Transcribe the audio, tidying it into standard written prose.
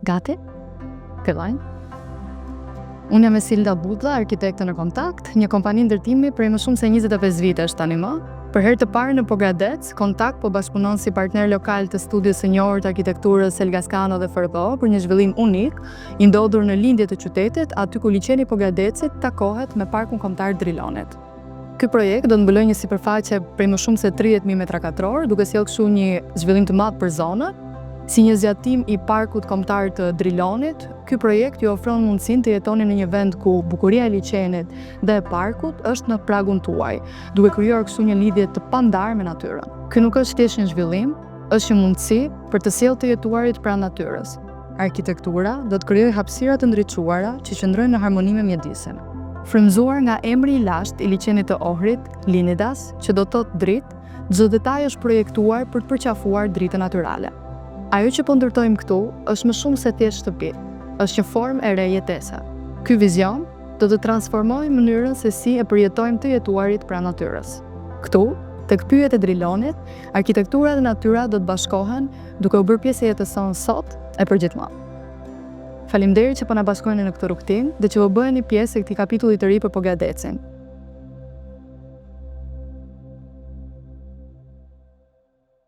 Gati? Fillojmë. Unë jam Esilda Budlla, arkitekte në Kontakt, një kompani ndërtimi prej më shumë se 25 vitesh tani më. Për herë të parë në Pogadec, Kontakt po bashkëpunon si partner lokal të studios së njohur të arkitekturës Elgascano dhe FRPO për një zhvillim unik, i ndodhur në lindje të qytetit, aty ku liçeni Pogadecit takohet me parkun kombëtar Drilonet. Ky projekt do të mbulojë një sipërfaqe prej më shumë se 30.000 metra katror, duke sjellë kështu një zhvillim të madh për zonën. Si një zgjatim i parkut kombëtar të Drilonit, ky projekt ju ofron mundësinë të jetoni në një vend ku bukuria e liçenit dhe e parkut është në pragun tuaj, duke krijuar kështu një lidhje të pandarë me natyrën. Ky nuk është thjesht një zhvillim, është një mundësi për të sjellë të jetuarit pranë natyrës. Arkitektura do të krijojë hapësira të ndriçuara që qëndrojnë në harmoni me mjedisin. Frymzuar nga emri i lashtë i liçenit të Ohrit, Linidas, që do të thotë dritë, çdo detaj është projektuar për të përqafuar dritën natyrale. Ajo që po ndërtojmë këtu është më shumë se thjesht shtëpi, është një formë e re jetese. Ky vizion do të transformojë mënyrën se si e përjetojmë të jetuarit pranë natyrës. Këtu, tek pyjet e Drilonit, arkitektura dhe natyra do të bashkohen duke u bërë pjesë e jetës sonë sot e përgjithmonë. Faleminderit që po na bashkoheni në këtë rrugtim dhe që u bëheni pjesë e këtij kapitulli të ri për Pogadecin.